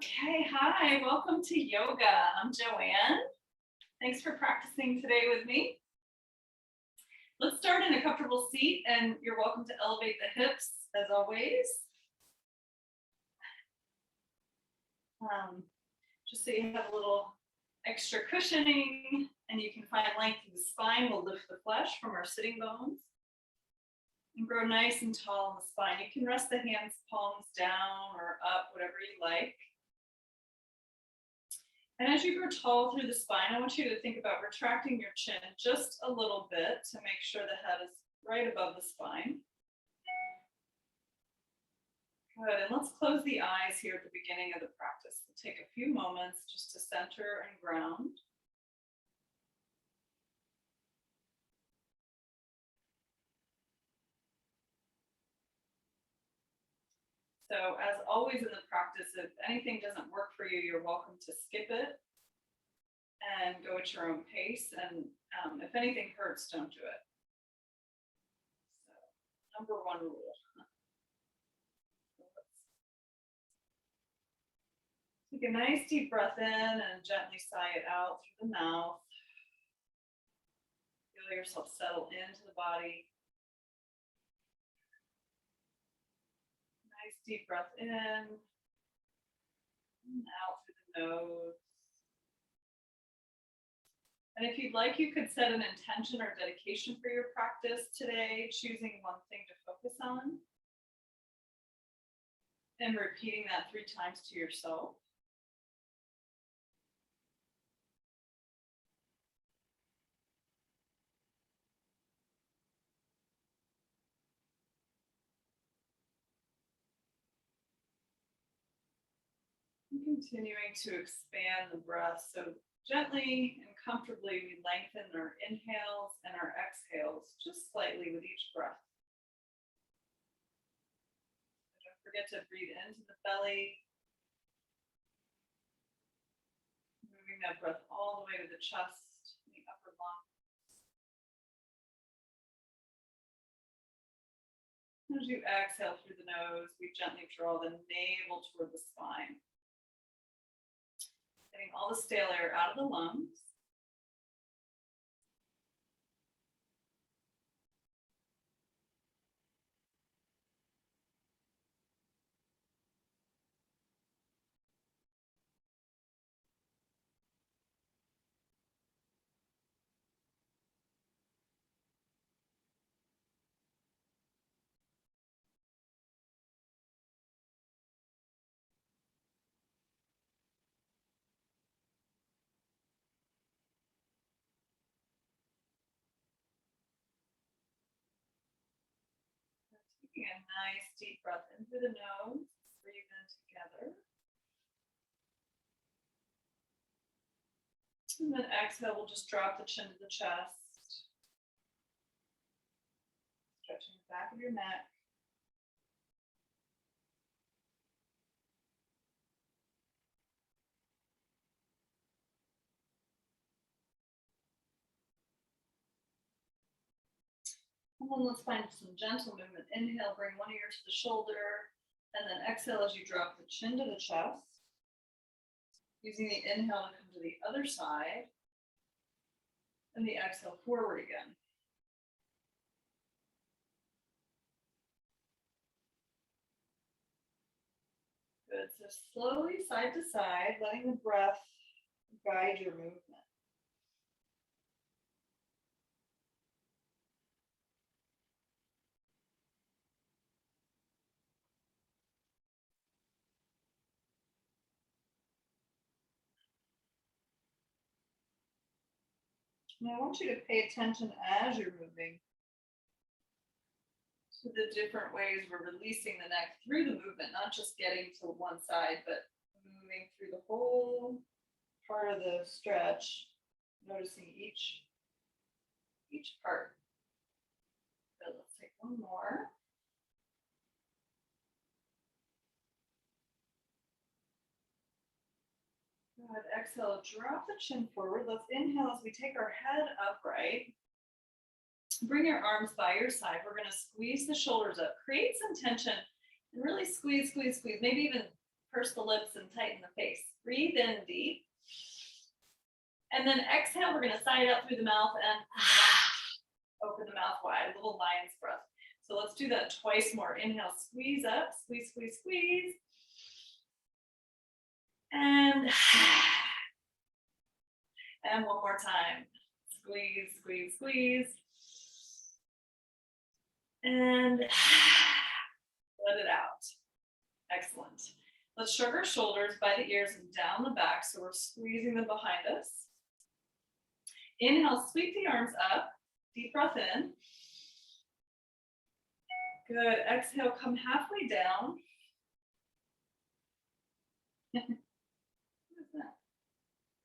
Okay, hi, welcome to yoga. I'm Joanne. Thanks for practicing today with me. Let's start in a comfortable seat, and you're welcome to elevate the hips as always. Just so you have a little extra cushioning and you can find length in the spine. We'll lift the flesh from our sitting bones and grow nice and tall in the spine. You can rest the hands, palms down or up, whatever you like. And as you grow tall through the spine, I want you to think about retracting your chin just a little bit to make sure the head is right above the spine. Good, and let's close the eyes here at the beginning of the practice. We'll take a few moments just to center and ground. So as always in the practice, if anything doesn't work for you, you're welcome to skip it and go at your own pace. And if anything hurts, don't do it. So, number one rule. Take a nice deep breath in and gently sigh it out through the mouth. Feel yourself settle into the body. Nice deep breath in and out through the nose. And if you'd like, you could set an intention or dedication for your practice today, choosing one thing to focus on and repeating that 3 times to yourself. Continuing to expand the breath. So gently and comfortably, we lengthen our inhales and our exhales just slightly with each breath. So don't forget to breathe into the belly, moving that breath all the way to the chest, the upper lungs. As you exhale through the nose, we gently draw the navel toward the spine. Getting all the stale air out of the lungs. Taking a nice deep breath in through the nose, breathe in together. And then exhale, we'll just drop the chin to the chest. Stretching the back of your neck. And then let's find some gentle movement. Inhale, bring one ear to the shoulder, and then exhale as you drop the chin to the chest. Using the inhale to come to the other side, and the exhale forward again. Good, so slowly side to side, letting the breath guide your movement. And I want you to pay attention as you're moving to the different ways we're releasing the neck through the movement, not just getting to one side, but moving through the whole part of the stretch, noticing each part. So let's take one more. Good. Exhale, drop the chin forward. Let's inhale as we take our head upright. Bring your arms by your side. We're going to squeeze the shoulders up. Create some tension and really squeeze, squeeze, squeeze. Maybe even purse the lips and tighten the face. Breathe in deep. And then exhale, we're gonna sigh it up through the mouth and open the mouth wide, a little lion's breath. So let's do that twice more. Inhale, squeeze up, squeeze, squeeze, squeeze. And one more time. Squeeze, squeeze, squeeze. And let it out. Excellent. Let's shrug our shoulders by the ears and down the back, so we're squeezing them behind us. Inhale, sweep the arms up. Deep breath in. Good. Exhale, come halfway down. What is that?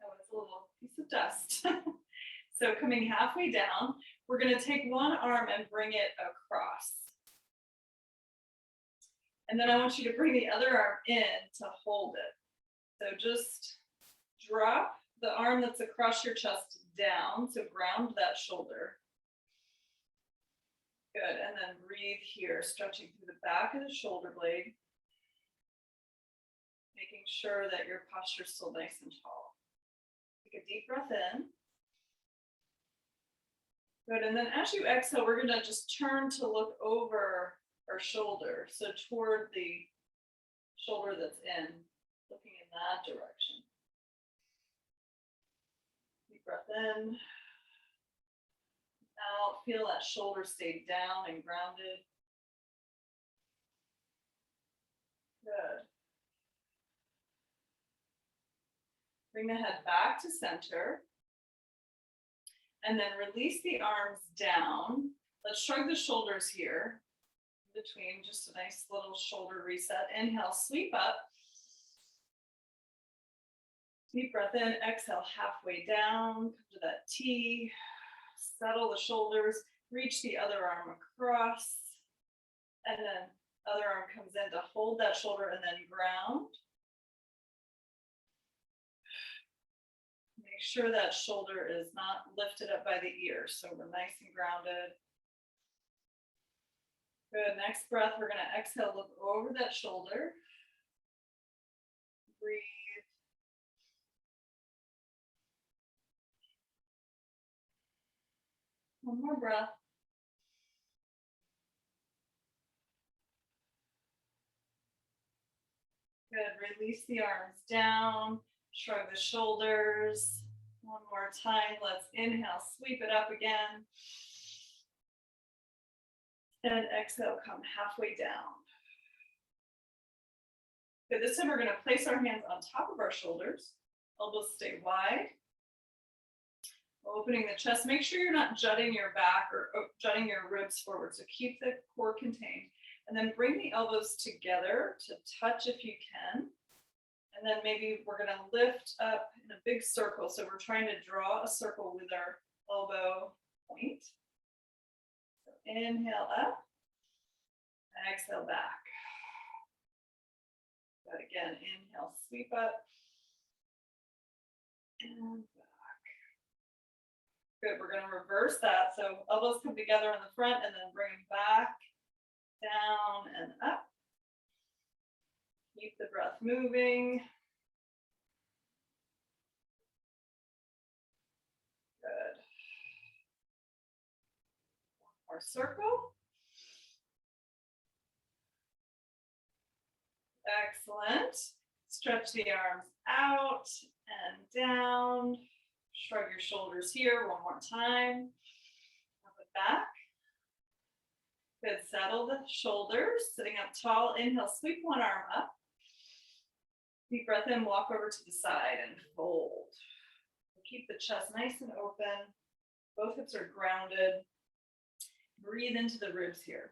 Oh, it's a little piece of dust. So coming halfway down, we're going to take one arm and bring it across. And then I want you to bring the other arm in to hold it. So just drop the arm that's across your chest down, so ground that shoulder. Good, and then breathe here, stretching through the back of the shoulder blade, making sure that your posture is still nice and tall. Take a deep breath in. Good, and then as you exhale, we're gonna just turn to look over our shoulder, so toward the shoulder that's in, looking in that direction. Deep breath in. Out, feel that shoulder stay down and grounded. Good. Bring the head back to center. And then release the arms down. Let's shrug the shoulders here. In between, just a nice little shoulder reset. Inhale, sweep up. Deep breath in, exhale halfway down. Come to that T. Settle the shoulders, reach the other arm across, and then other arm comes in to hold that shoulder and then ground. Make sure that shoulder is not lifted up by the ear, so we're nice and grounded. Good, next breath, we're gonna exhale, look over that shoulder. Breathe. One more breath. Good, release the arms down, shrug the shoulders. One more time, let's inhale, sweep it up again. And exhale, come halfway down. Good, this time we're gonna place our hands on top of our shoulders. Elbows stay wide. Opening the chest, make sure you're not jutting your back or jutting your ribs forward. So keep the core contained. And then bring the elbows together to touch if you can. And then maybe we're going to lift up in a big circle. So we're trying to draw a circle with our elbow point. So inhale up and exhale back. But again, inhale, sweep up. And good, we're going to reverse that. So elbows come together in the front and then bring them back, down and up. Keep the breath moving. Good. One more circle. Excellent. Stretch the arms out and down. Shrug your shoulders here one more time. Up and back. Good, settle the shoulders, sitting up tall. Inhale, sweep one arm up. Deep breath in, walk over to the side and fold. Keep the chest nice and open. Both hips are grounded. Breathe into the ribs here.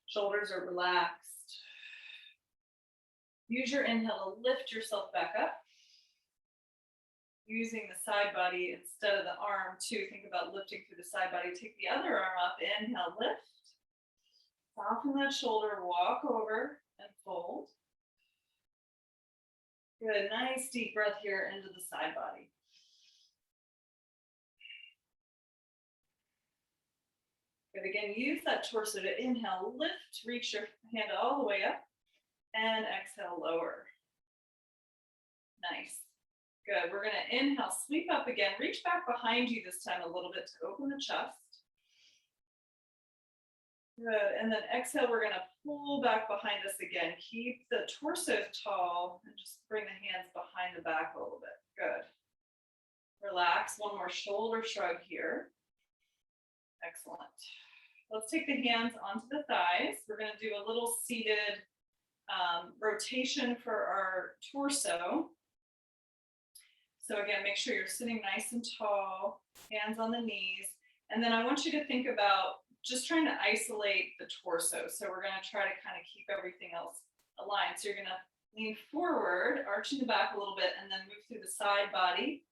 Shoulders are relaxed. Use your inhale to lift yourself back up. Using the side body instead of the arm to think about lifting through the side body. Take the other arm up, inhale, lift. Soften that shoulder, walk over and fold. Good, nice deep breath here into the side body. Good, again, use that torso to inhale, lift, reach your hand all the way up, and exhale, lower. Nice. Good. We're going to inhale, sweep up again, reach back behind you this time a little bit to open the chest. Good. And then exhale, we're going to pull back behind us again. Keep the torso tall and just bring the hands behind the back a little bit. Good. Relax. One more shoulder shrug here. Excellent. Let's take the hands onto the thighs. We're going to do a little seated rotation for our torso. So again, make sure you're sitting nice and tall, hands on the knees. And then I want you to think about just trying to isolate the torso. So we're going to try to kind of keep everything else aligned. So you're going to lean forward, arching the back a little bit, and then move through the side body.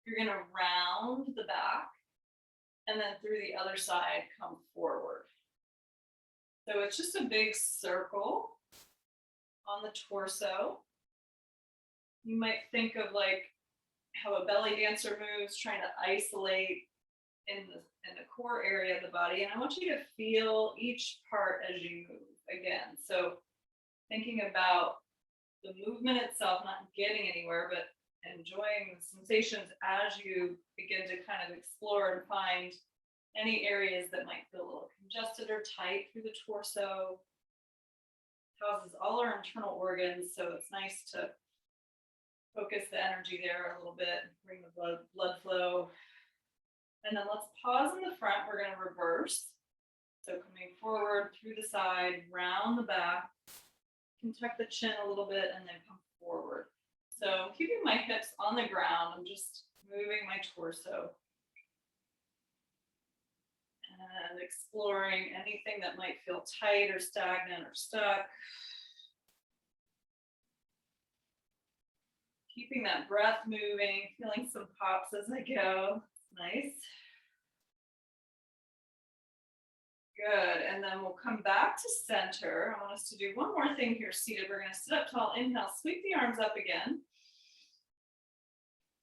You're going to round the back, and then through the other side, come forward. So it's just a big circle on the torso. You might think of like how a belly dancer moves, trying to isolate in the core area of the body. And I want you to feel each part as you move again. So thinking about the movement itself, not getting anywhere, but enjoying the sensations as you begin to kind of explore and find any areas that might feel a little congested or tight through the torso. Houses all our internal organs, so it's nice to focus the energy there a little bit, bring the blood flow. And then let's pause in the front. We're going to reverse. So coming forward through the side, round the back, can tuck the chin a little bit, and then come forward. So keeping my hips on the ground, I'm just moving my torso and exploring anything that might feel tight or stagnant or stuck. Keeping that breath moving, feeling some pops as I go. Nice. Good. And then we'll come back to center. I want us to do one more thing here seated. We're going to sit up tall, inhale, sweep the arms up again.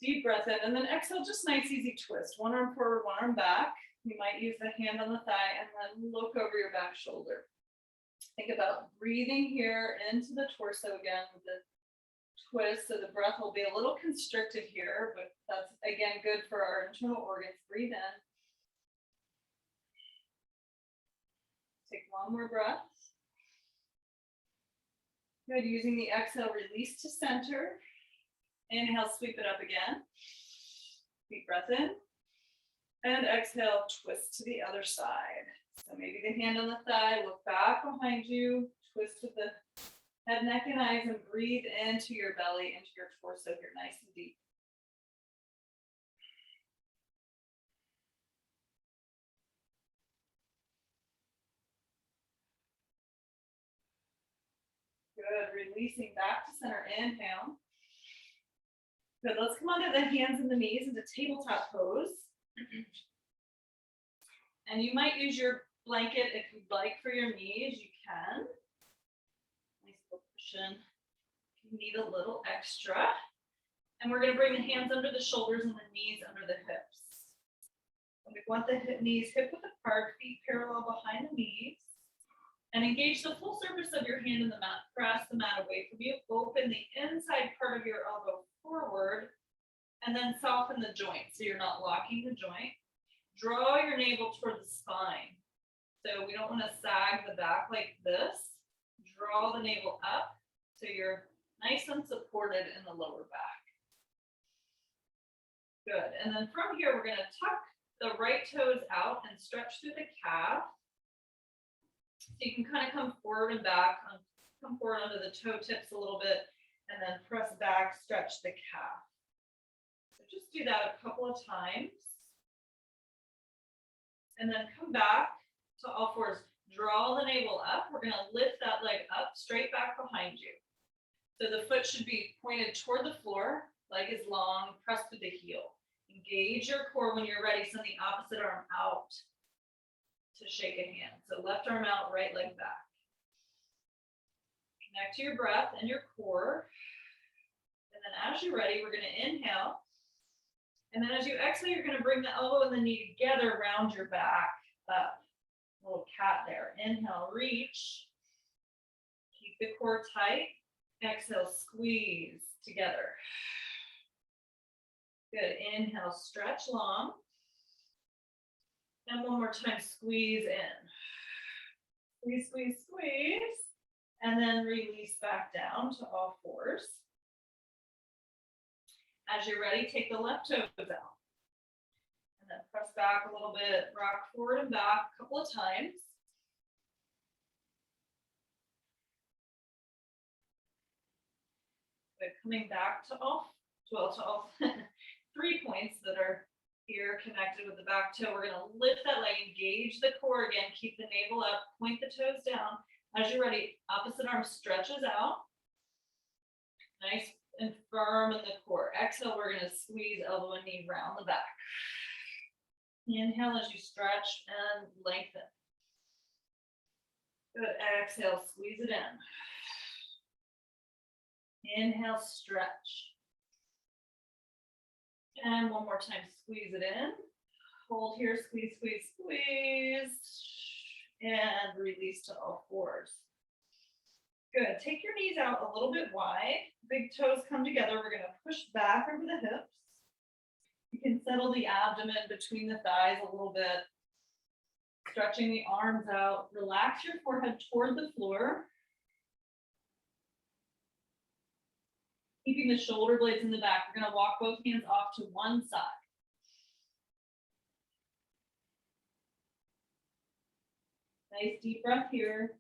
Deep breath in, and then exhale, just nice, easy twist. One arm forward, one arm back. You might use the hand on the thigh and then look over your back shoulder. Think about breathing here into the torso again with the twist. So the breath will be a little constricted here, but that's again good for our internal organs. Breathe in. Take one more breath. Good. Using the exhale, release to center. Inhale, sweep it up again. Deep breath in. And exhale, twist to the other side. So maybe the hand on the thigh, look back behind you, twist with the head, neck, and eyes, and breathe into your belly, into your torso here, nice and deep. Good. Releasing back to center. Inhale. Good. Let's come onto the hands and the knees into tabletop pose. And you might use your blanket if you'd like for your knees, you can. Nice little cushion. If you need a little extra. And we're going to bring the hands under the shoulders and the knees under the hips. And we want the knees hip width apart, feet parallel behind the knees. And engage the full surface of your hand in the mat. Press the mat away from you. Open the inside part of your elbow forward. And then soften the joint so you're not locking the joint. Draw your navel toward the spine. So we don't want to sag the back like this. Draw the navel up so you're nice and supported in the lower back. Good. And then from here, we're going to tuck the right toes out and stretch through the calf. So you can kind of come forward and back, come forward under the toe tips a little bit, and then press back, stretch the calf. So just do that a couple of times. And then come back to all fours. Draw the navel up. We're going to lift that leg up, straight back behind you. So the foot should be pointed toward the floor. Leg is long, press through the heel. Engage your core when you're ready. Send the opposite arm out to shake a hand. So left arm out, right leg back. Connect to your breath and your core. And then as you're ready, we're going to inhale. And then as you exhale, you're going to bring the elbow and the knee together around your back up. Little cat there. Inhale, reach. Keep the core tight. Exhale, squeeze together. Good, inhale, stretch long. And one more time, squeeze in. Squeeze, squeeze, squeeze. And then release back down to all fours. As you're ready, take the left toes out. And then press back a little bit, rock forward and back a couple of times. Good, coming back to all 3 points that are here connected with the back toe. We're gonna lift that leg, engage the core again, keep the navel up, point the toes down. As you're ready, opposite arm stretches out. Nice and firm in the core. Exhale, we're gonna squeeze elbow and knee round the back. Inhale as you stretch and lengthen. Good, exhale, squeeze it in. Inhale, stretch. And one more time, squeeze it in. Hold here, squeeze, squeeze, squeeze. And release to all fours. Good, take your knees out a little bit wide. Big toes come together. We're gonna push back over the hips. You can settle the abdomen between the thighs a little bit. Stretching the arms out. Relax your forehead toward the floor. Keeping the shoulder blades in the back. We're gonna walk both hands off to one side. Nice deep breath here.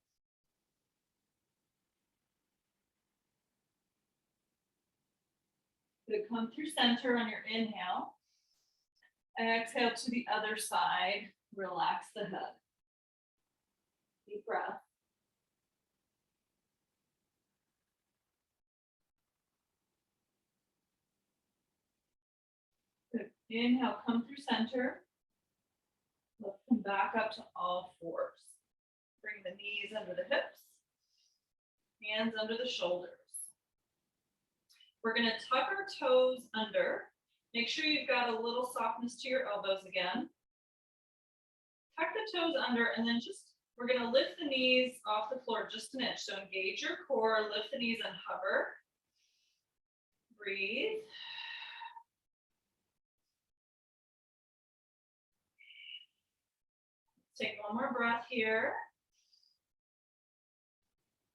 Good, come through center on your inhale. Exhale to the other side. Relax the head. Deep breath. Good. Inhale, come through center. Lift them back up to all fours. Bring the knees under the hips. Hands under the shoulders. We're going to tuck our toes under. Make sure you've got a little softness to your elbows again. Tuck the toes under, and then we're going to lift the knees off the floor just an inch. So engage your core, lift the knees and hover. Breathe. Let's take one more breath here.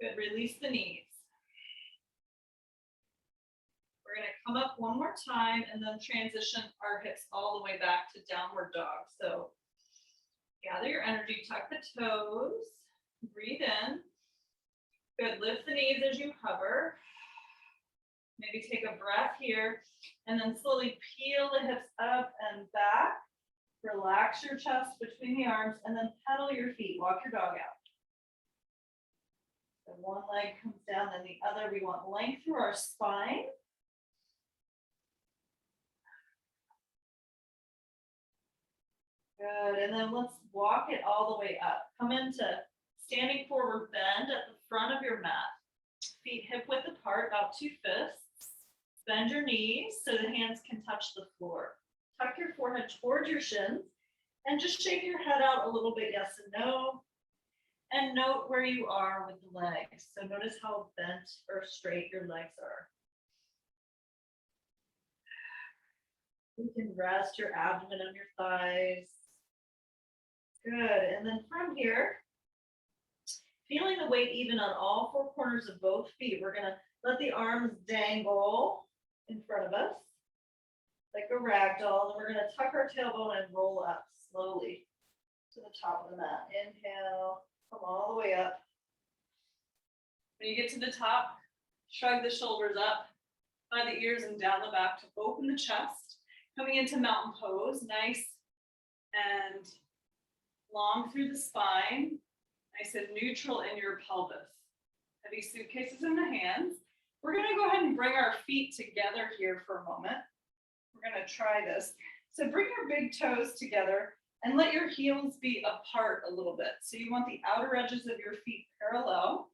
Good, release the knees. We're going to come up one more time and then transition our hips all the way back to downward dog. So gather your energy, tuck the toes, breathe in. Good, lift the knees as you hover. Maybe take a breath here and then slowly peel the hips up and back. Relax your chest between the arms and then pedal your feet, walk your dog out. So one leg comes down, then the other. We want length through our spine. Good, and then let's walk it all the way up. Come into standing forward bend at the front of your mat. Feet hip width apart, about 2 fists. Bend your knees so the hands can touch the floor. Tuck your forehead towards your shins and just shake your head out a little bit, yes and no. And note where you are with the legs. So notice how bent or straight your legs are. You can rest your abdomen on your thighs. Good, and then from here, feeling the weight even on all 4 corners of both feet, we're gonna let the arms dangle in front of us like a rag doll, and we're gonna tuck our tailbone and roll up slowly to the top of the mat. Inhale, come all the way up. When you get to the top, shrug the shoulders up by the ears and down the back to open the chest. Coming into mountain pose, nice and long through the spine, nice and neutral in your pelvis. Heavy suitcases in the hands. We're gonna go ahead and bring our feet together here for a moment. We're gonna try this. So bring your big toes together and let your heels be apart a little bit. So you want the outer edges of your feet parallel.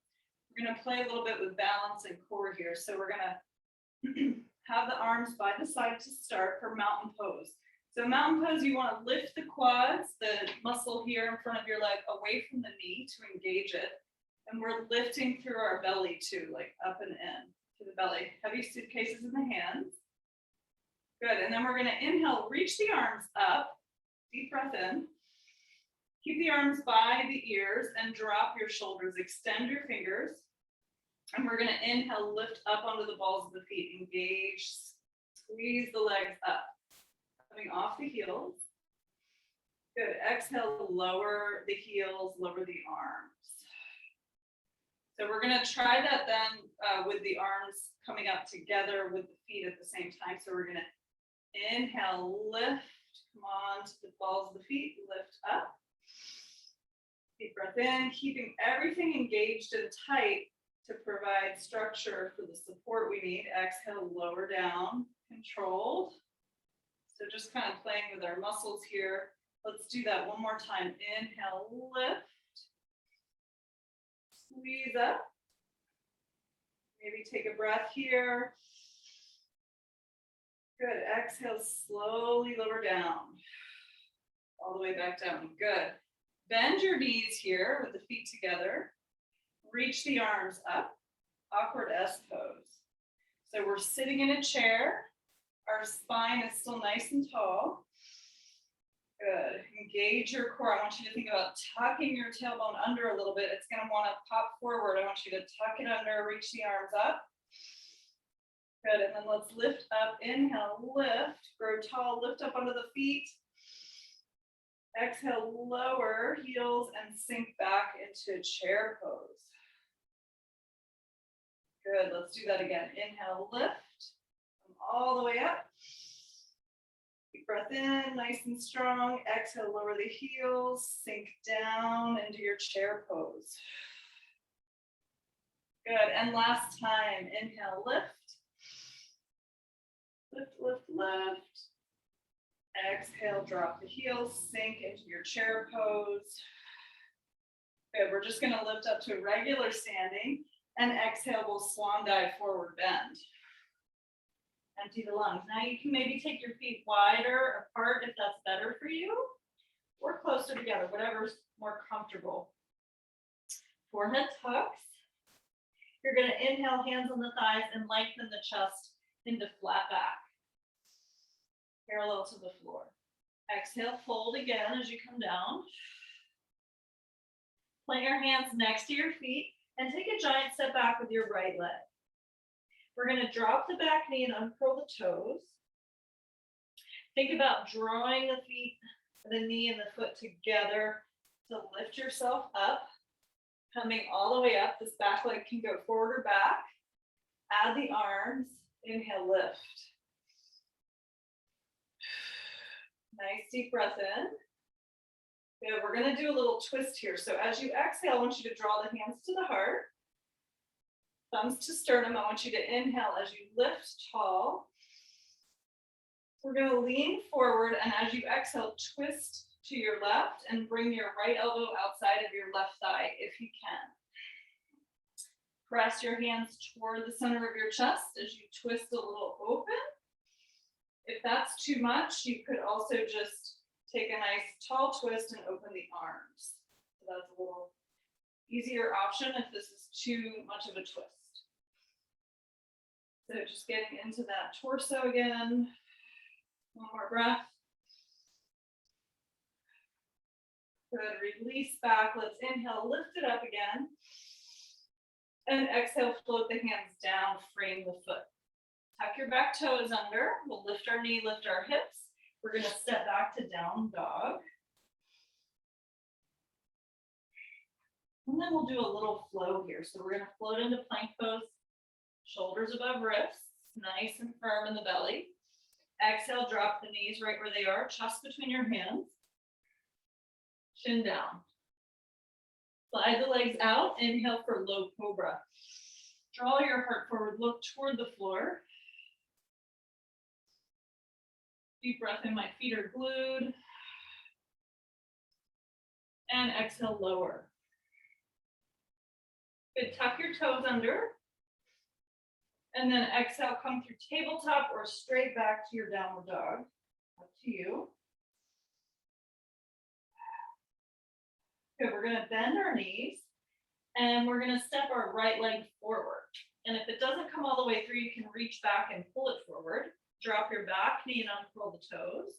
We're gonna play a little bit with balance and core here. So we're gonna have the arms by the side to start for mountain pose. So mountain pose, you want to lift the quads, the muscle here in front of your leg away from the knee to engage it. And we're lifting through our belly too, like up and in to the belly. Heavy suitcases in the hands. Good, and then we're gonna inhale, reach the arms up, deep breath in. Keep the arms by the ears and drop your shoulders, extend your fingers. And we're gonna inhale, lift up onto the balls of the feet, engage, squeeze the legs up. Coming off the heels. Good, exhale, lower the heels, lower the arms. So we're gonna try that then with the arms coming up together with the feet at the same time. So we're gonna inhale, lift, come on to the balls of the feet, lift up. Deep breath in, keeping everything engaged and tight to provide structure for the support we need. Exhale, lower down, controlled. So just kind of playing with our muscles here. Let's do that one more time. Inhale, lift. Squeeze up. Maybe take a breath here. Good. Exhale, slowly lower down. All the way back down. Good. Bend your knees here with the feet together. Reach the arms up. Awkward S pose. So we're sitting in a chair. Our spine is still nice and tall. Good. Engage your core. I want you to think about tucking your tailbone under a little bit. It's going to want to pop forward. I want you to tuck it under, reach the arms up. Good. And then let's lift up. Inhale, lift. Grow tall. Lift up onto the feet. Exhale, lower heels and sink back into chair pose. Good. Let's do that again. Inhale, lift. Come all the way up. Deep breath in, nice and strong. Exhale, lower the heels, sink down into your chair pose. Good, and last time, inhale, lift. Lift, lift, lift. Exhale, drop the heels, sink into your chair pose. Good, we're just gonna lift up to regular standing, and exhale, we'll swan dive forward bend. Empty the lungs. Now you can maybe take your feet wider apart if that's better for you, or closer together, whatever's more comfortable. Forehead tucks. You're going to inhale, hands on the thighs, and lengthen the chest into flat back, parallel to the floor. Exhale, fold again as you come down. Plant your hands next to your feet and take a giant step back with your right leg. We're going to drop the back knee and uncurl the toes. Think about drawing the feet, the knee and the foot together to lift yourself up. Coming all the way up, this back leg can go forward or back. Add the arms, inhale, lift. Nice deep breath in. Good, we're going to do a little twist here. So as you exhale, I want you to draw the hands to the heart. Thumbs to sternum. I want you to inhale as you lift tall. We're going to lean forward, and as you exhale, twist to your left and bring your right elbow outside of your left thigh if you can. Press your hands toward the center of your chest as you twist a little open. If that's too much, you could also just take a nice tall twist and open the arms. So that's a little easier option if this is too much of a twist. So just getting into that torso again. One more breath. Good, release back. Let's inhale, lift it up again. And exhale, float the hands down, frame the foot. Tuck your back toes under. We'll lift our knee, lift our hips. We're gonna step back to down dog. And then we'll do a little flow here. So we're gonna float into plank pose. Shoulders above wrists, nice and firm in the belly. Exhale, drop the knees right where they are, chest between your hands. Chin down. Slide the legs out, inhale for low cobra. Draw your heart forward, look toward the floor. Deep breath in, my feet are glued. And exhale, lower. Good, tuck your toes under. And then exhale, come through tabletop or straight back to your downward dog. Up to you. Good, we're gonna bend our knees And we're gonna step our right leg forward. And if it doesn't come all the way through, you can reach back and pull it forward. Drop your back knee and uncurl the toes.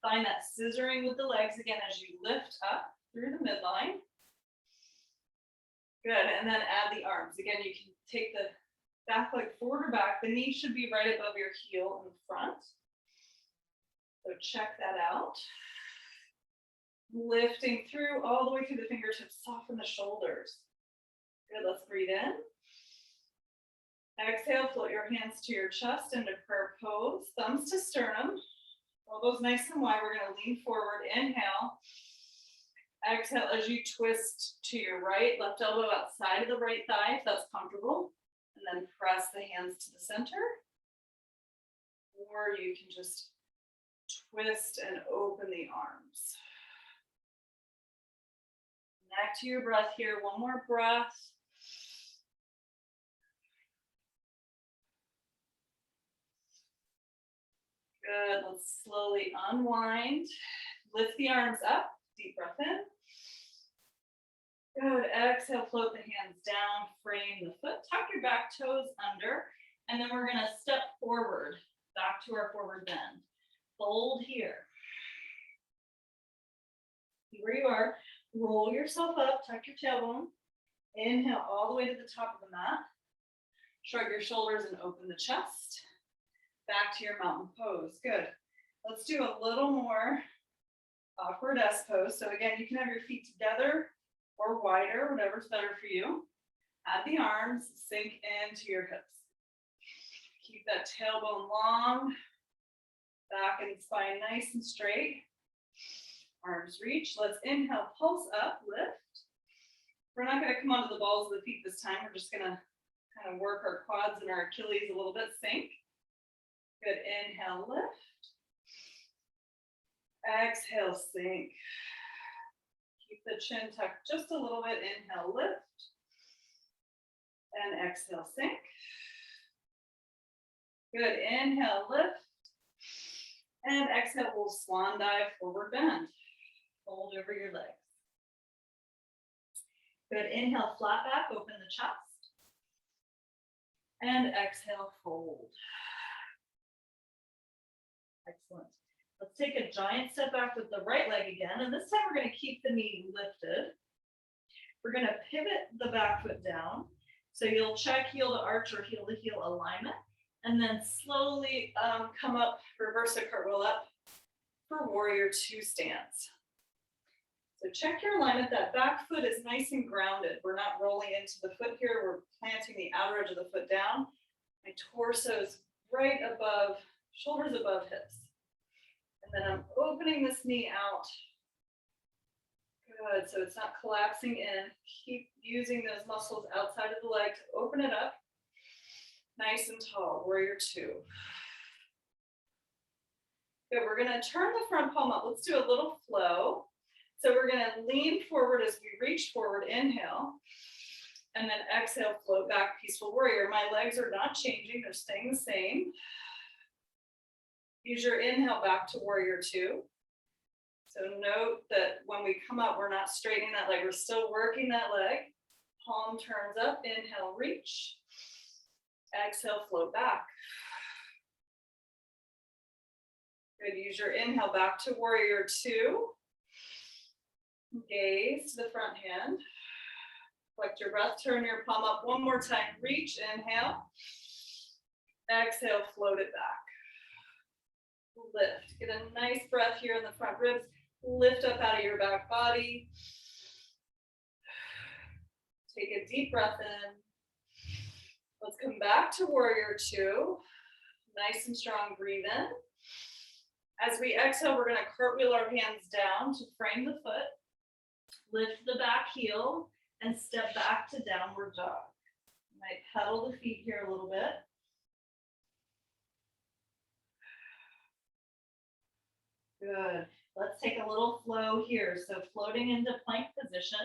Find that scissoring with the legs again as you lift up through the midline. Good, and then add the arms. Again, you can take the back leg forward or back. The knee should be right above your heel in front. So check that out. Lifting through all the way through the fingertips, soften the shoulders. Good, let's breathe in. Exhale, float your hands to your chest into prayer pose, thumbs to sternum. Elbows nice and wide. We're going to lean forward. Inhale. Exhale as you twist to your right, left elbow outside of the right thigh if that's comfortable. And then press the hands to the center. Or you can just twist and open the arms. Connect to your breath here. One more breath. Good. Let's slowly unwind. Lift the arms up. Deep breath in. Good. Exhale, float the hands down. Frame the foot. Tuck your back toes under. And then we're going to step forward. Back to our forward bend. Fold here. See where you are. Roll yourself up. Tuck your tailbone. Inhale all the way to the top of the mat. Shrug your shoulders and open the chest. Back to your mountain pose. Good. Let's do a little more awkward S pose. So again, you can have your feet together or wider, whatever's better for you. Add the arms, sink into your hips. Keep that tailbone long. Back and spine nice and straight. Arms reach. Let's inhale, pulse up, lift. We're not going to come onto the balls of the feet this time. We're just going to kind of work our quads and our Achilles a little bit. Sink. Good. Inhale, lift. Exhale, sink. Keep the chin tucked just a little bit. Inhale, lift. And exhale, sink. Good. Inhale, lift. And exhale, we'll swan dive, forward bend. Fold over your legs. Good. Inhale, flat back, open the chest. And exhale, fold. Excellent. Let's take a giant step back with the right leg again. And this time we're going to keep the knee lifted. We're going to pivot the back foot down. So you'll check heel to arch or heel to heel alignment. And then slowly come up, reverse a cartwheel up for warrior two stance. So check your alignment. That back foot is nice and grounded. We're not rolling into the foot here. We're planting the outer edge of the foot down. My torso is right above, shoulders above hips. And then I'm opening this knee out. Good, so it's not collapsing in. Keep using those muscles outside of the leg to open it up. Nice and tall, warrior two. Good, we're gonna turn the front palm up. Let's do a little flow. So we're gonna lean forward as we reach forward, inhale. And then exhale, float back, peaceful warrior. My legs are not changing, they're staying the same. Use your inhale back to warrior two. So note that when we come up, we're not straightening that leg. We're still working that leg. Palm turns up, inhale, reach. Exhale, float back. Good, use your inhale back to warrior two. Gaze to the front hand. Collect your breath, turn your palm up one more time. Reach, inhale. Exhale, float it back. Lift. Get a nice breath here in the front ribs. Lift up out of your back body. Take a deep breath in. Let's come back to warrior two. Nice and strong, breathe in. As we exhale, we're going to cartwheel our hands down to frame the foot. Lift the back heel and step back to downward dog. You might pedal the feet here a little bit. Good. Let's take a little flow here. So floating into plank position.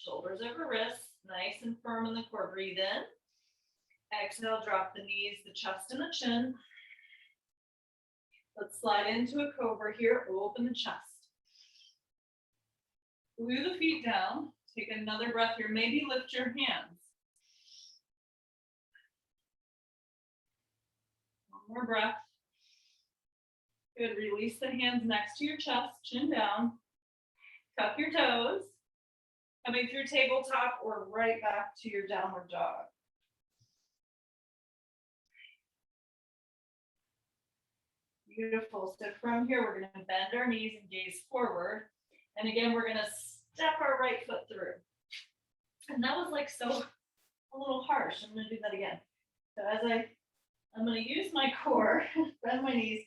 Shoulders over wrists, nice and firm in the core. Breathe in. Exhale, drop the knees, the chest and the chin. Let's slide into a cobra here. Open the chest. glue the feet down. Take another breath here. Maybe lift your hands. One more breath. Good. Release the hands next to your chest, chin down. Tuck your toes. Coming through tabletop or right back to your downward dog. Beautiful. So from here, we're going to bend our knees and gaze forward. And again, we're going to step our right foot through. And that was like so a little harsh. I'm going to do that again. So as I'm going to use my core, bend my knees,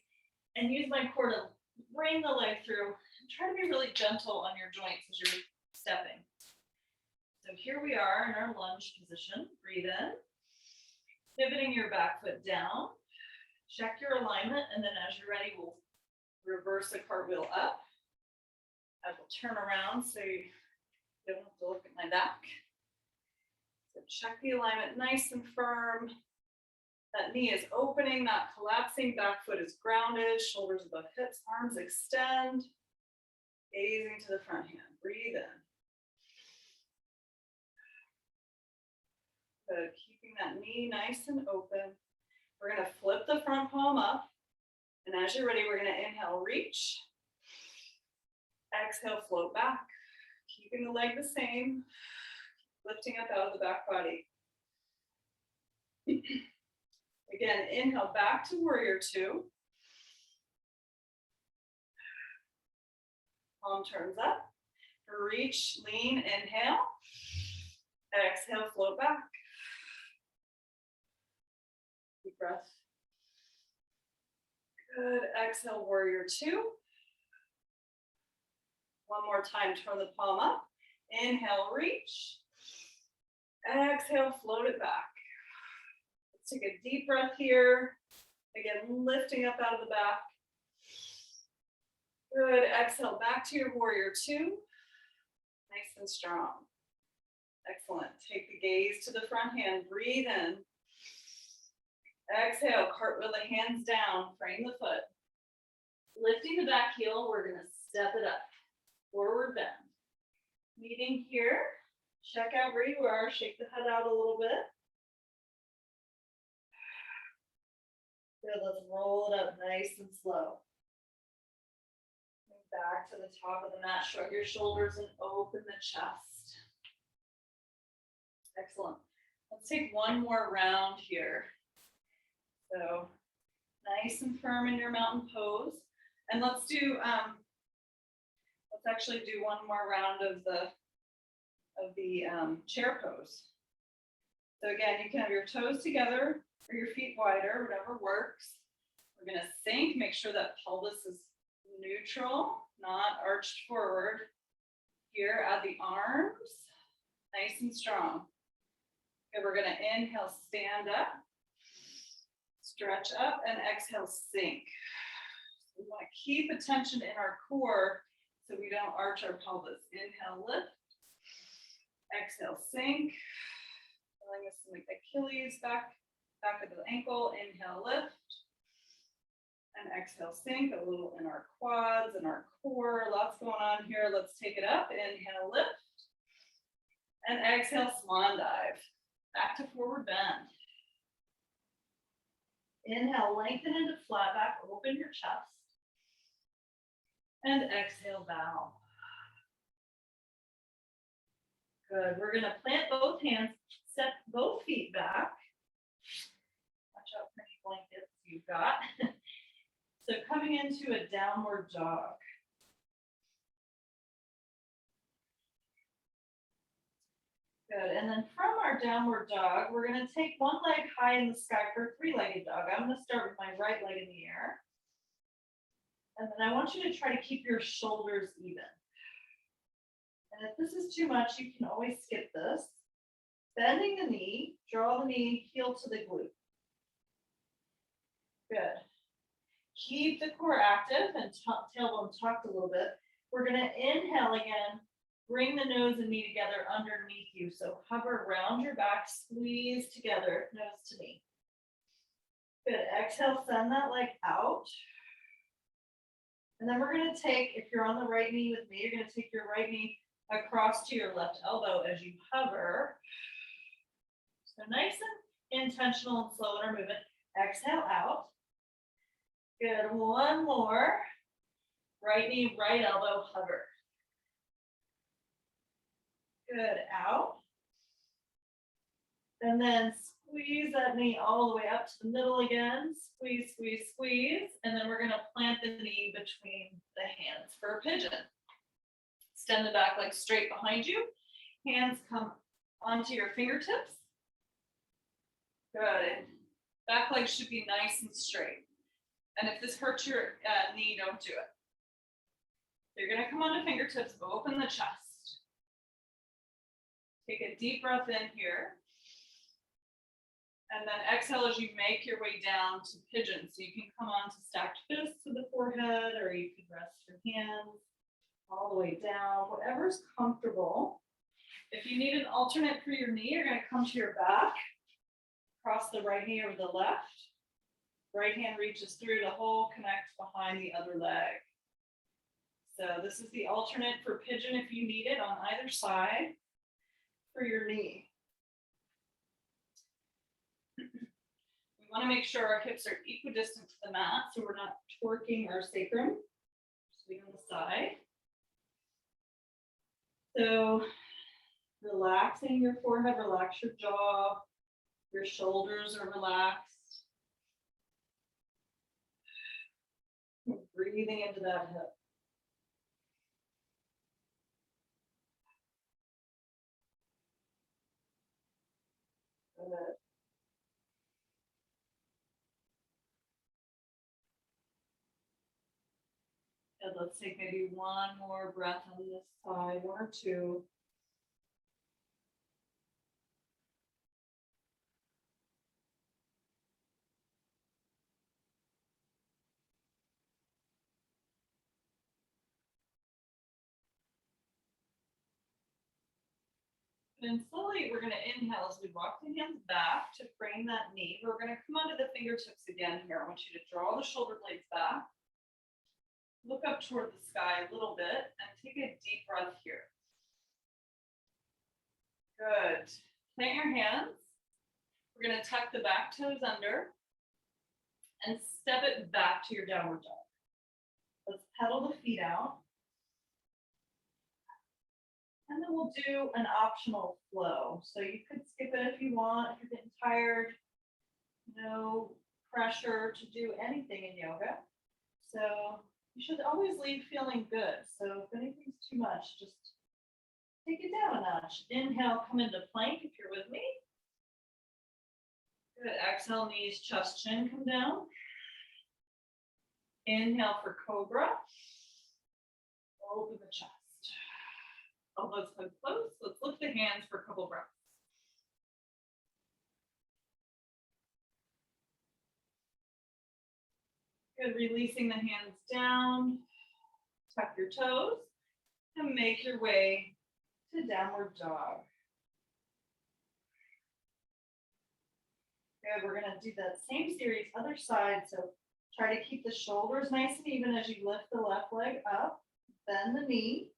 and use my core to bring the leg through. And try to be really gentle on your joints as you're stepping. So here we are in our lunge position. Breathe in. Pivoting your back foot down. Check your alignment, and then as you're ready, we'll reverse the cartwheel up. I will turn around so you don't have to look at my back. So check the alignment nice and firm. That knee is opening, not collapsing. Back foot is grounded, shoulders above hips, arms extend. Gazing to the front hand. Breathe in. Good. Keeping that knee nice and open. We're going to flip the front palm up. And as you're ready, we're going to inhale, reach. Exhale, float back. Keeping the leg the same. Lifting up out of the back body. Again, inhale back to warrior two. Palm turns up. Reach, lean, inhale. Exhale, float back. Deep breath. Good. Exhale, warrior two. One more time, turn the palm up. Inhale, reach. Exhale, float it back. Let's take a deep breath here. Again, lifting up out of the back. Good. Exhale, back to your warrior two. Nice and strong. Excellent. Take the gaze to the front hand. Breathe in. Exhale, cartwheel the hands down. Frame the foot. Lifting the back heel, we're going to step it up. Forward bend. Meeting here. Check out where you are. Shake the head out a little bit. Good. Let's roll it up nice and slow. Back to the top of the mat. Shrug your shoulders and open the chest. Excellent. Let's take one more round here. So nice and firm in your mountain pose. And let's actually do one more round of the chair pose. So again, you can have your toes together or your feet wider, whatever works. We're going to sink, make sure that pelvis is neutral, not arched forward. Here, add the arms, nice and strong. Okay, we're going to inhale, stand up, stretch up, and exhale, sink. We want to keep attention in our core so we don't arch our pelvis. Inhale, lift. Exhale, sink. Filling us in the Achilles, back of the ankle. Inhale, lift. And exhale, sink. A little in our quads and our core. Lots going on here. Let's take it up. Inhale, lift. And exhale, swan dive. Back to forward bend. Inhale, lengthen into flat back. Open your chest. And exhale, bow. Good. We're going to plant both hands, step both feet back. Watch out for any blankets you've got. So coming into a downward dog. Good. And then from our downward dog, we're going to take one leg high in the sky for a three-legged dog. I'm going to start with my right leg in the air. And then I want you to try to keep your shoulders even. And if this is too much, you can always skip this. Bending the knee, draw the knee, heel to the glute. Good. Keep the core active and tailbone tucked a little bit. We're going to inhale again. Bring the nose and knee together underneath you. So hover around your back, squeeze together, nose to knee. Good. Exhale, send that leg out. And then we're going to take, if you're on the right knee with me, you're going to take your right knee, across to your left elbow as you hover. So nice and intentional and slow in our movement. Exhale out. Good, one more. Right knee, right elbow, hover. Good, out. And then squeeze that knee all the way up to the middle again. Squeeze, squeeze, squeeze. And then we're gonna plant the knee between the hands for a pigeon. Extend the back leg straight behind you. Hands come onto your fingertips. Good. Back leg should be nice and straight. And if this hurts your knee, don't do it. You're gonna come onto fingertips, open the chest. Take a deep breath in here. And then exhale as you make your way down to pigeon. So you can come on to stacked fists to the forehead, or you can rest your hands all the way down, whatever's comfortable. If you need an alternate for your knee, you're gonna come to your back, cross the right knee over the left. Right hand reaches through the hole, connects behind the other leg. So this is the alternate for pigeon if you need it on either side for your knee. We want to make sure our hips are equidistant to the mat so we're not torquing our sacrum. Sitting on the side. So relaxing your forehead, relax your jaw, your shoulders are relaxed. Breathing into that hip. Good. And let's take maybe one more breath on this side, one or two. And slowly we're going to inhale as we walk the hands back to frame that knee. We're going to come onto the fingertips again here. I want you to draw the shoulder blades back. Look up toward the sky a little bit and take a deep breath here. Good. Plant your hands. We're going to tuck the back toes under and step it back to your downward dog. Let's pedal the feet out. And then we'll do an optional flow. So you could skip it if you want, if you're getting tired. No pressure to do anything in yoga. So you should always leave feeling good. So if anything's too much, just take it down a notch. Inhale, come into plank if you're with me. Good. Exhale, knees, chest, chin, come down. Inhale for Cobra. Open the chest. Elbows hug close. Let's lift the hands for a couple breaths. Good. Releasing the hands down. Tuck your toes and make your way to downward dog. Good. We're going to do that same series, other side. So try to keep the shoulders nice and even as you lift the left leg up. Bend the knee.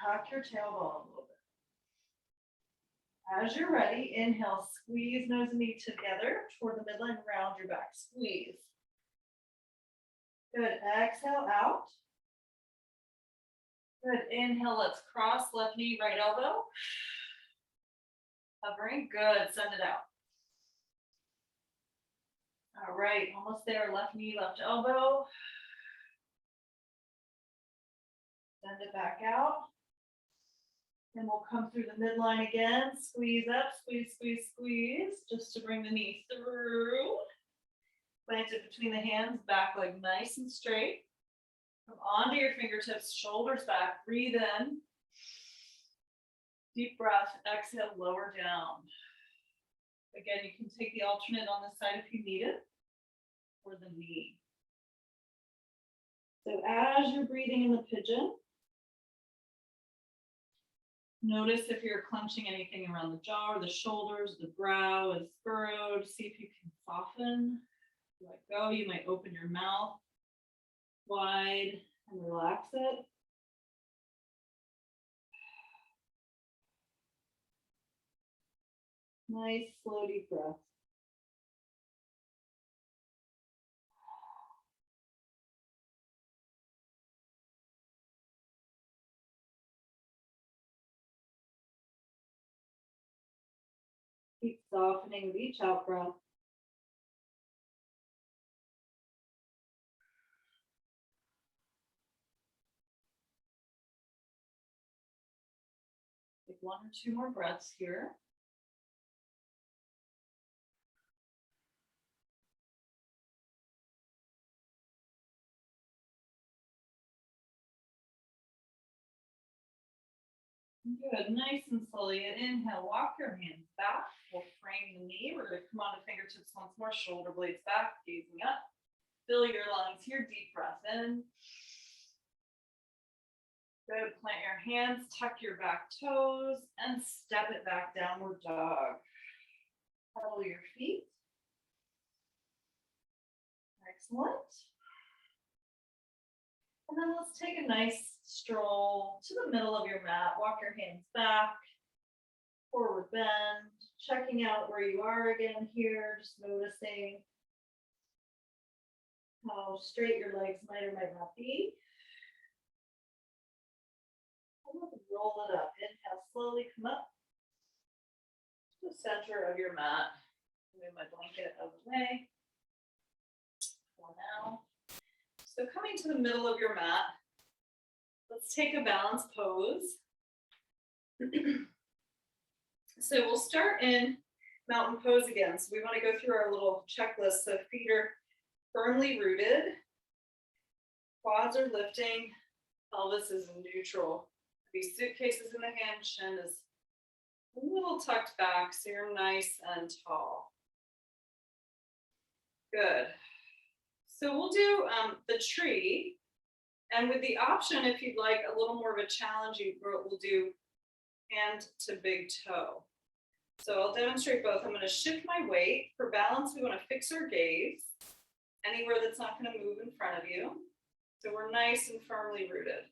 Tuck your tailbone a little bit. As you're ready, inhale, squeeze nose and knee together toward the midline, round your back, squeeze. Good, exhale out. Good, inhale, let's cross left knee, right elbow. Hovering, good, send it out. All right, almost there, left knee, left elbow. Send it back out. And we'll come through the midline again, squeeze up, squeeze, squeeze, squeeze, just to bring the knee through. Plant it between the hands, back leg nice and straight. Come onto your fingertips, shoulders back, breathe in. Deep breath, exhale, lower down. Again, you can take the alternate on this side if you need it, or the knee. So as you're breathing in the pigeon, notice if you're clenching anything around the jaw or the shoulders, the brow is furrowed. See if you can soften. Let go. You might open your mouth wide and relax it. Nice, slow, deep breath. Keep softening with each out breath. Take 1 or 2 more breaths here. Good, nice and slowly. And inhale, walk your hands back. We'll frame the knee. We're going to come on to fingertips once more, shoulder blades back, gazing up. Fill your lungs here, deep breath in. Good, plant your hands, tuck your back toes, and step it back, downward dog. Pedal your feet. Excellent. And then let's take a nice stroll to the middle of your mat. Walk your hands back, forward bend, checking out where you are again here, just noticing how straight your legs might or might not be. And let's roll it up. Inhale, slowly come up to the center of your mat. Move my blanket out of the way for now. So coming to the middle of your mat, let's take a balanced pose. So we'll start in mountain pose again. So we want to go through our little checklist. So feet are firmly rooted, quads are lifting, pelvis is neutral. These suitcases in the hand, chin is a little tucked back, so you're nice and tall. Good. So we'll do the tree, and with the option, if you'd like a little more of a challenge, we'll do hand to big toe. So I'll demonstrate both. I'm going to shift my weight. For balance, we want to fix our gaze anywhere that's not going to move in front of you. So we're nice and firmly rooted.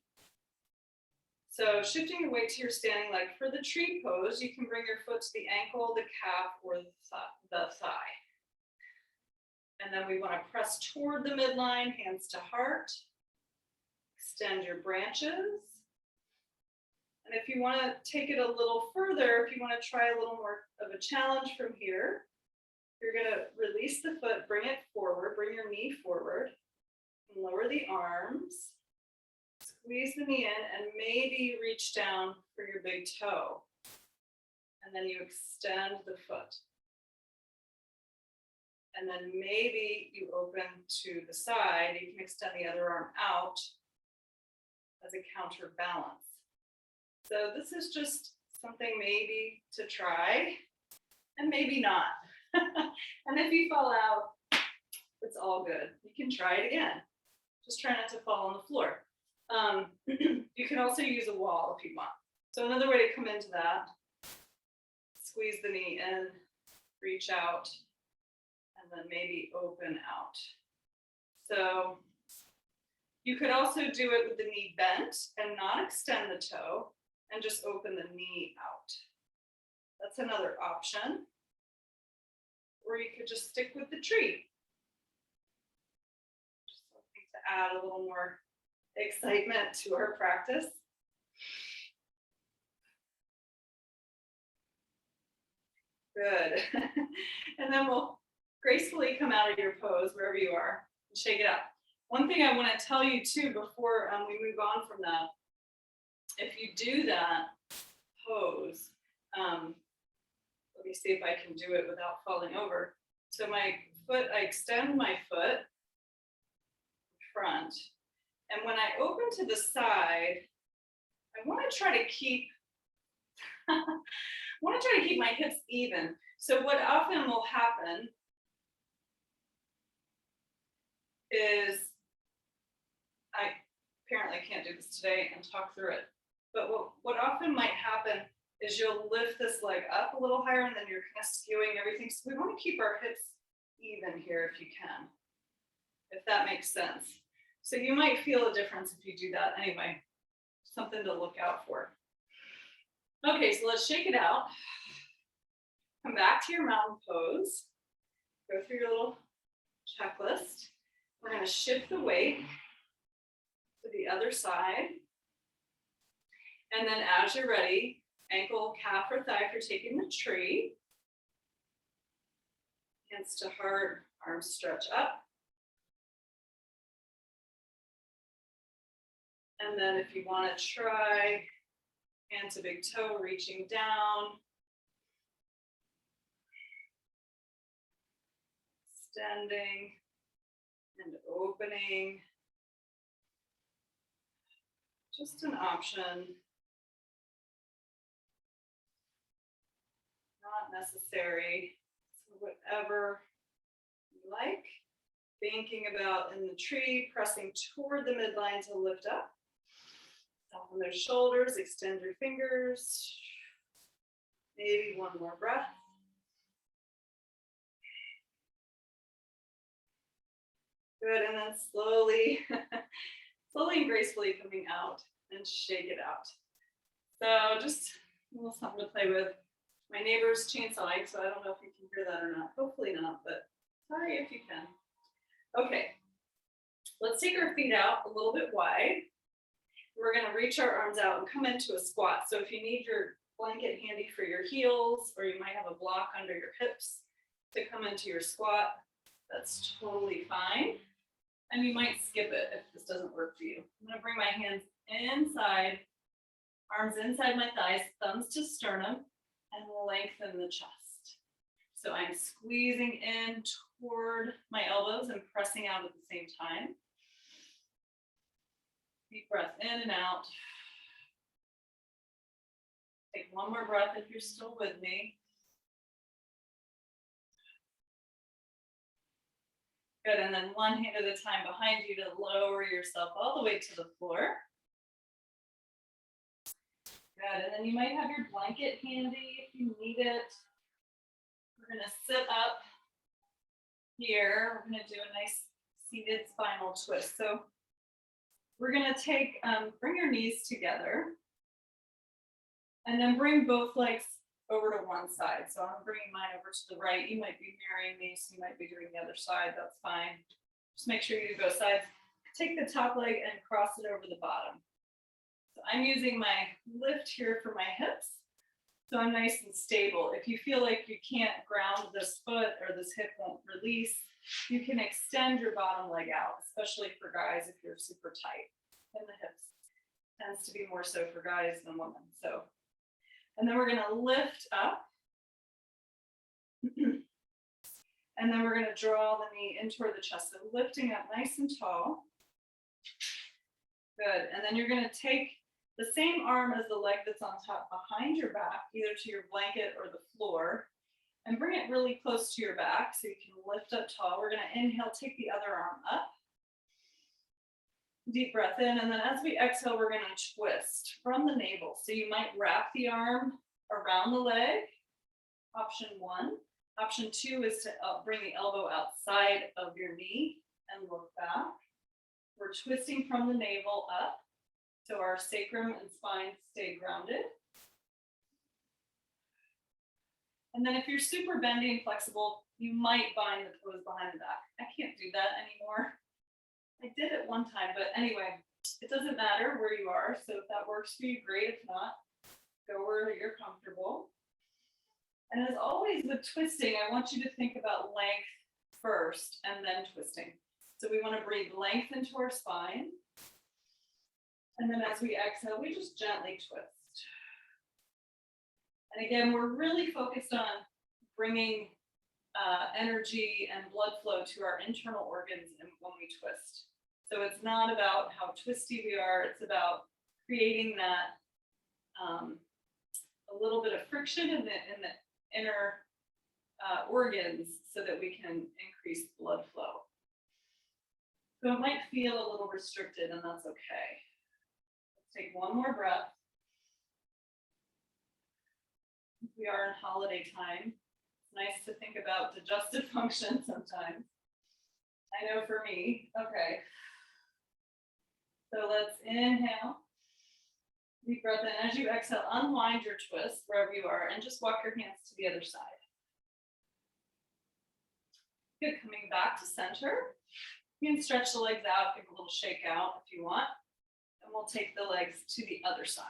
So shifting your weight to your standing leg. For the tree pose, you can bring your foot to the ankle, the calf, or the thigh. And then we want to press toward the midline, hands to heart. Extend your branches. And if you want to take it a little further, if you want to try a little more of a challenge from here, you're going to release the foot, bring it forward, bring your knee forward, and lower the arms. Squeeze the knee in and maybe reach down for your big toe. And then you extend the foot. And then maybe you open to the side. You can extend the other arm out as a counterbalance. So this is just something maybe to try and maybe not. And if you fall out, it's all good. You can try it again. Just try not to fall on the floor. You can also use a wall if you want. So another way to come into that, squeeze the knee in, reach out, and then maybe open out. So you could also do it with the knee bent and not extend the toe and just open the knee out. That's another option. Or you could just stick with the tree. Just something to add a little more excitement to our practice. Good. And then we'll gracefully come out of your pose wherever you are and shake it up. One thing I want to tell you too before we move on from that, if you do that pose, let me see if I can do it without falling over. So my foot, I extend my foot front, and when I open to the side, I want to try to keep my hips even. So what often will happen is, I apparently can't do this today and talk through it, but what often might happen is you'll lift this leg up a little higher and then you're kind of skewing everything. So we want to keep our hips even here if you can, if that makes sense. So you might feel a difference if you do that. Anyway, something to look out for. Okay, so let's shake it out. Come back to your mountain pose. Go through your little checklist. We're going to shift the weight to the other side. And then as you're ready, ankle, calf, or thigh if you're taking the tree. Hands to heart, arms stretch up. And then if you want to try hand to big toe, reaching down. Extending and opening. Just an option. Not necessary. So whatever you like. Thinking about in the tree, pressing toward the midline to lift up. Soften those shoulders, extend your fingers. Maybe one more breath. Good, and then slowly, slowly and gracefully coming out and shake it out. So just a little something to play with. My neighbor's chainsawing, so I don't know if you can hear that or not. Hopefully not, but sorry if you can. Okay, let's take our feet out a little bit wide. We're gonna reach our arms out and come into a squat. So if you need your blanket handy for your heels, or you might have a block under your hips to come into your squat, that's totally fine. And you might skip it if this doesn't work for you. I'm gonna bring my hands inside, arms inside my thighs, thumbs to sternum, and lengthen the chest. So I'm squeezing in toward my elbows and pressing out at the same time. Deep breath in and out. Take one more breath if you're still with me. Good, and then one hand at a time behind you to lower yourself all the way to the floor. Good, and then you might have your blanket handy if you need it. We're gonna sit up here. We're gonna do a nice seated spinal twist. So we're gonna take, bring your knees together and then bring both legs over to one side. So I'm bringing mine over to the right. You might be mirroring me, so you might be doing the other side. That's fine. Just make sure you do both sides. Take the top leg and cross it over the bottom. So I'm using my lift here for my hips. So I'm nice and stable. If you feel like you can't ground this foot or this hip won't release, you can extend your bottom leg out, especially for guys if you're super tight in the hips. Tends to be more so for guys than women. So, and then we're gonna lift up. And then we're gonna draw the knee in toward the chest. So lifting up nice and tall. Good, and then you're gonna take the same arm as the leg that's on top behind your back, either to your blanket or the floor, and bring it really close to your back so you can lift up tall. We're gonna inhale, take the other arm up. Deep breath in, and then as we exhale, we're gonna twist from the navel. So you might wrap the arm around the leg, option one. Option two is to bring the elbow outside of your knee and look back. We're twisting from the navel up. So our sacrum and spine stay grounded. And then if you're super bendy and flexible, you might bind the toes behind the back. I can't do that anymore. I did it one time, but anyway, it doesn't matter where you are. So if that works for you, great. If not, go where you're comfortable. And as always with twisting, I want you to think about length first and then twisting. So we want to breathe length into our spine. And then as we exhale, we just gently twist. And again, we're really focused on bringing energy and blood flow to our internal organs when we twist. So it's not about how twisty we are, it's about creating that a little bit of friction in the inner organs so that we can increase blood flow. So it might feel a little restricted, and that's okay. Take one more breath. We are in holiday time. It's nice to think about digestive function sometimes. I know for me. Okay. So let's inhale. Deep breath in. As you exhale, unwind your twist wherever you are and just walk your hands to the other side. Good, coming back to center. You can stretch the legs out, give a little shake out if you want. And we'll take the legs to the other side.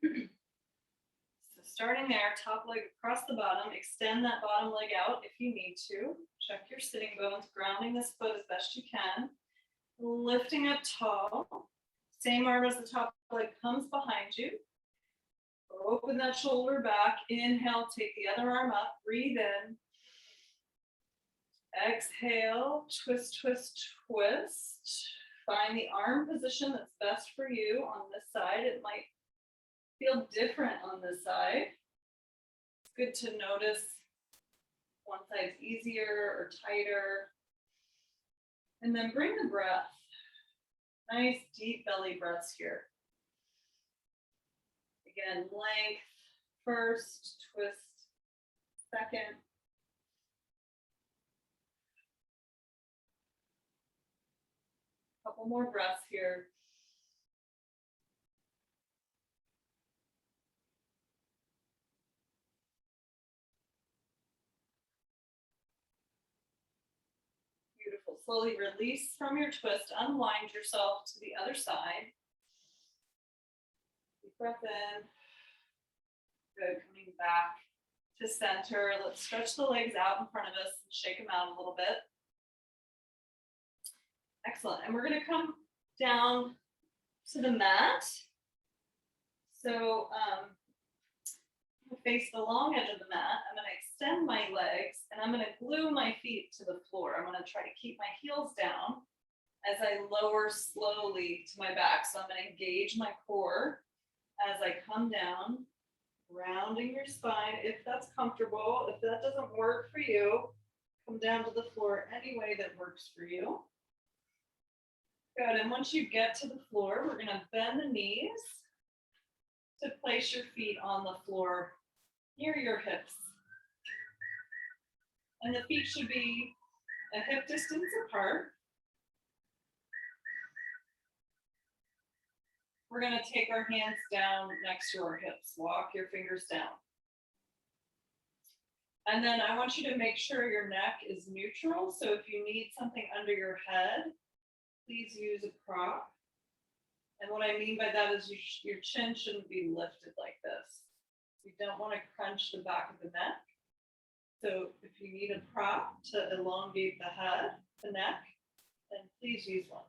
So starting there, top leg across the bottom, extend that bottom leg out if you need to. Check your sitting bones, grounding this foot as best you can. Lifting up tall. Same arm as the top leg comes behind you. Open that shoulder back. Inhale, take the other arm up. Breathe in. Exhale, twist, twist, twist. Find the arm position that's best for you on this side. It might feel different on this side. It's good to notice one side's easier or tighter. And then bring the breath. Nice deep belly breaths here. Again, length first, twist second. Couple more breaths here. Beautiful. Slowly release from your twist. Unwind yourself to the other side. Deep breath in. Good. Coming back to center. Let's stretch the legs out in front of us and shake them out a little bit. Excellent. And we're going to come down to the mat. So face the long edge of the mat. I'm going to extend my legs and I'm going to glue my feet to the floor. I'm going to try to keep my heels down as I lower slowly to my back. So I'm going to engage my core as I come down, rounding your spine if that's comfortable. If that doesn't work for you, come down to the floor any way that works for you. Good, and once you get to the floor, we're gonna bend the knees to place your feet on the floor near your hips. And the feet should be a hip distance apart. We're gonna take our hands down next to our hips. Walk your fingers down. And then I want you to make sure your neck is neutral. So if you need something under your head, please use a prop. And what I mean by that is your chin shouldn't be lifted like this. You don't want to crunch the back of the neck. So if you need a prop to elongate the head, the neck, then please use one.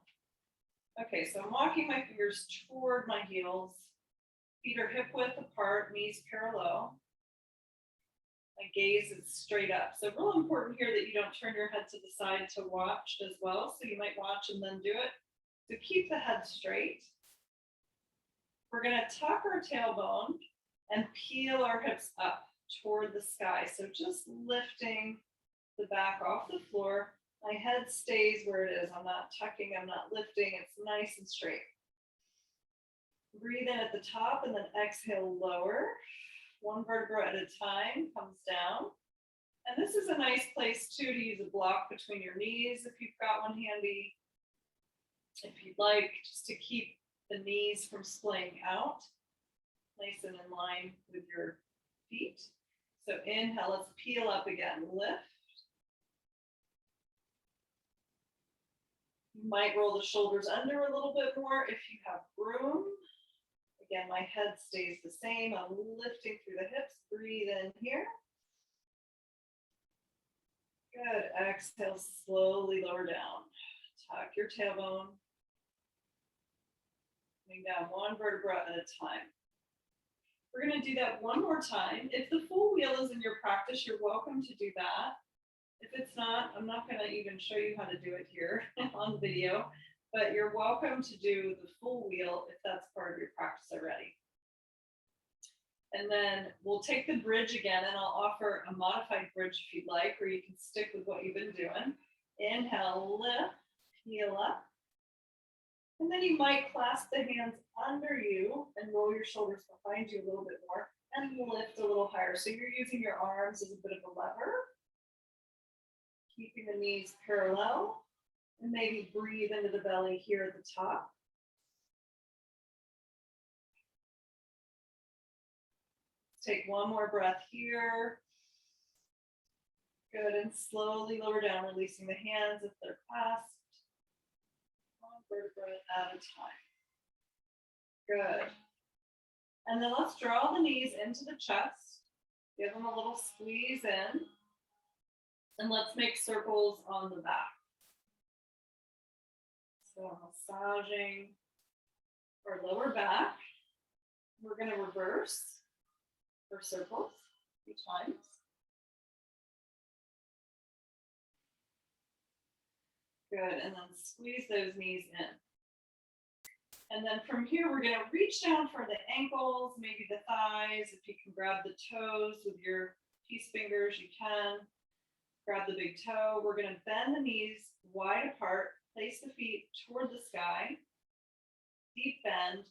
Okay, so I'm walking my fingers toward my heels. Feet are hip width apart, knees parallel. My gaze is straight up. So real important here that you don't turn your head to the side to watch as well. So you might watch and then do it. So keep the head straight. We're going to tuck our tailbone and peel our hips up toward the sky. So just lifting the back off the floor. My head stays where it is. I'm not tucking, I'm not lifting. It's nice and straight. Breathe in at the top and then exhale, lower. One vertebra at a time comes down. And this is a nice place too to use a block between your knees if you've got one handy. If you'd like, just to keep the knees from splaying out, nice and in line with your feet. So inhale, let's peel up again, lift. You might roll the shoulders under a little bit more if you have room. Again, my head stays the same. I'm lifting through the hips. Breathe in here. Good. Exhale, slowly lower down. Tuck your tailbone. Coming down one vertebra at a time. We're going to do that one more time. If the full wheel is in your practice, you're welcome to do that. If it's not, I'm not going to even show you how to do it here on video. But you're welcome to do the full wheel if that's part of your practice already. And then we'll take the bridge again, and I'll offer a modified bridge if you'd like, or you can stick with what you've been doing. Inhale, lift, peel up. And then you might clasp the hands under you and roll your shoulders behind you a little bit more and lift a little higher. So you're using your arms as a bit of a lever, keeping the knees parallel. And maybe breathe into the belly here at the top. Take one more breath here. Good, and slowly lower down, releasing the hands if they're clasped. One vertebra at a time. Good. And then let's draw the knees into the chest. Give them a little squeeze in. And let's make circles on the back. So massaging our lower back. We're going to reverse for circles 3 times. Good, and then squeeze those knees in. And then from here, we're going to reach down for the ankles, maybe the thighs. If you can grab the toes with your peace fingers, you can. Grab the big toe. We're going to bend the knees wide apart, place the feet toward the sky, deep bend,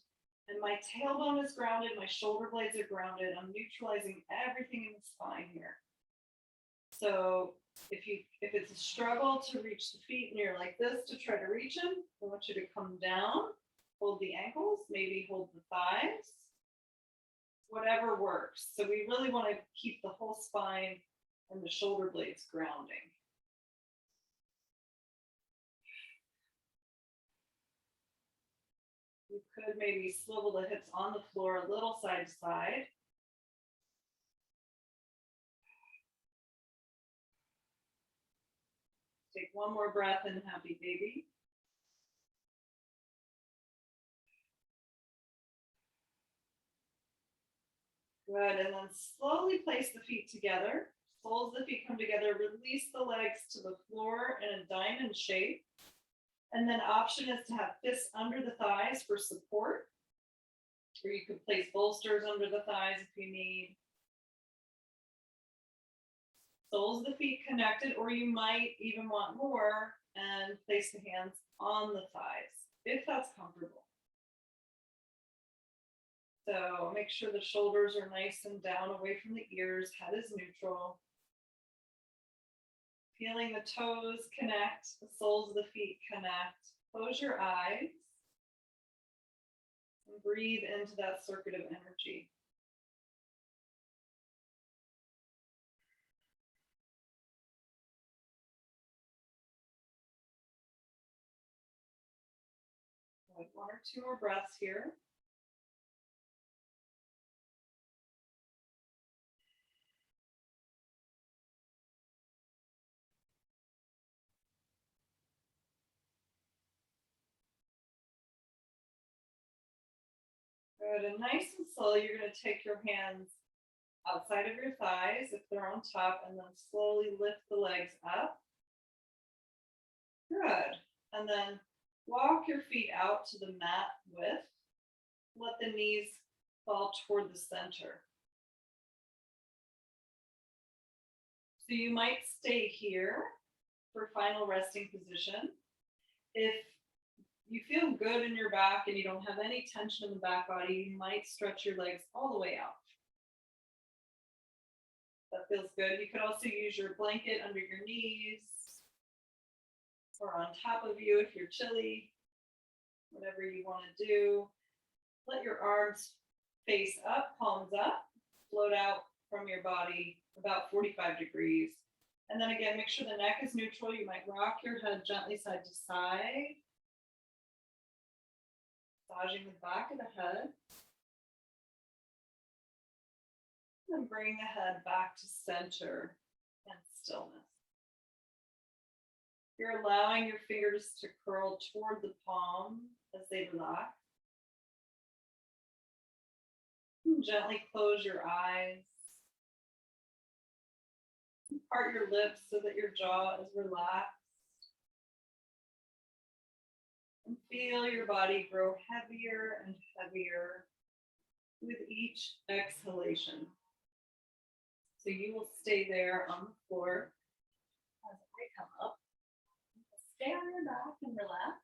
and my tailbone is grounded, my shoulder blades are grounded. I'm neutralizing everything in the spine here. So if it's a struggle to reach the feet and you're like this to try to reach them, I want you to come down, hold the ankles, maybe hold the thighs, whatever works. So we really want to keep the whole spine and the shoulder blades grounding. You could maybe swivel the hips on the floor a little side to side. Take one more breath in, happy baby. Good, and then slowly place the feet together. Soles of the feet come together, release the legs to the floor in a diamond shape. And then option is to have fists under the thighs for support. Or you could place bolsters under the thighs if you need. Soles of the feet connected, or you might even want more and place the hands on the thighs, if that's comfortable. So make sure the shoulders are nice and down away from the ears, head is neutral. Feeling the toes connect, the soles of the feet connect. Close your eyes and breathe into that circuit of energy. Like 1 or 2 more breaths here. Good, and nice and slow, you're going to take your hands outside of your thighs if they're on top, and then slowly lift the legs up. Good, and then walk your feet out to the mat width. Let the knees fall toward the center. So you might stay here for final resting position. If you feel good in your back and you don't have any tension in the back body, you might stretch your legs all the way out. That feels good. You could also use your blanket under your knees or on top of you if you're chilly, whatever you want to do. Let your arms face up, palms up, float out from your body about 45 degrees. And then again, make sure the neck is neutral. You might rock your head gently side to side, massaging the back of the head. And bring the head back to center and stillness. You're allowing your fingers to curl toward the palm as they relax. And gently close your eyes. Part your lips so that your jaw is relaxed. And feel your body grow heavier and heavier with each exhalation. So you will stay there on the floor as I come up. Stay on your back and relax.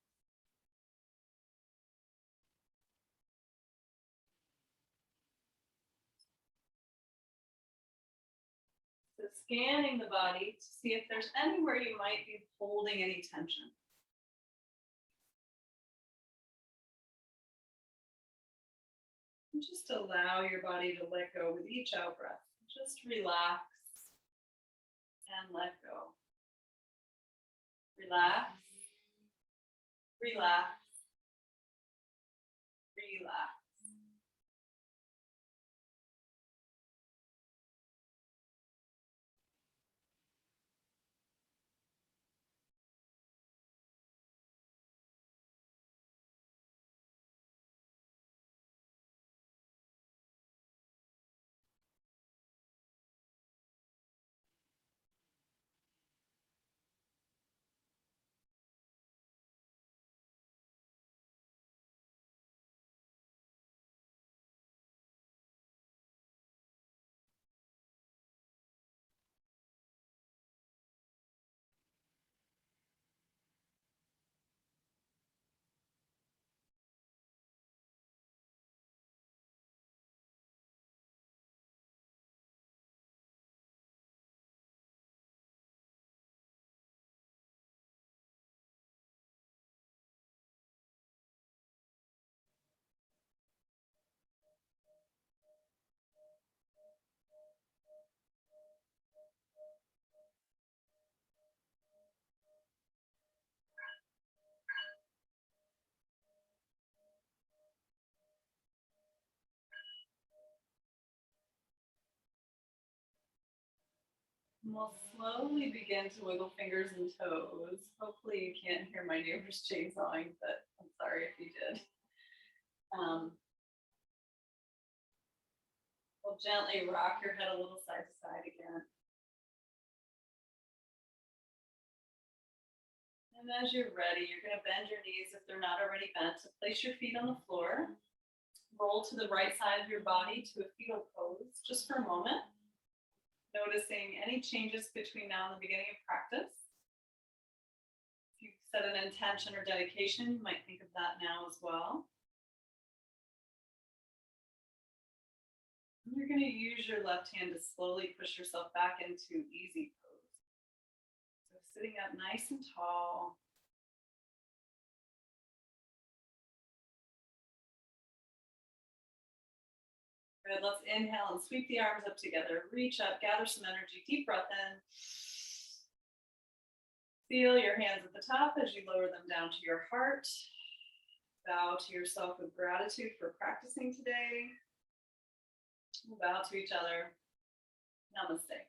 So scanning the body to see if there's anywhere you might be holding any tension. And just allow your body to let go with each out breath. Just relax and let go. Relax, relax, relax. And we'll slowly begin to wiggle fingers and toes. Hopefully you can't hear my neighbor's chainsawing, but I'm sorry if you did. We'll gently rock your head a little side to side again. And as you're ready, you're going to bend your knees if they're not already bent. So place your feet on the floor. Roll to the right side of your body to a fetal pose just for a moment. Noticing any changes between now and the beginning of practice. If you've set an intention or dedication, you might think of that now as well. And you're going to use your left hand to slowly push yourself back into easy pose. So sitting up nice and tall. Good, let's inhale and sweep the arms up together. Reach up, gather some energy, deep breath in. Feel your hands at the top as you lower them down to your heart. Bow to yourself with gratitude for practicing today. We'll bow to each other. Namaste.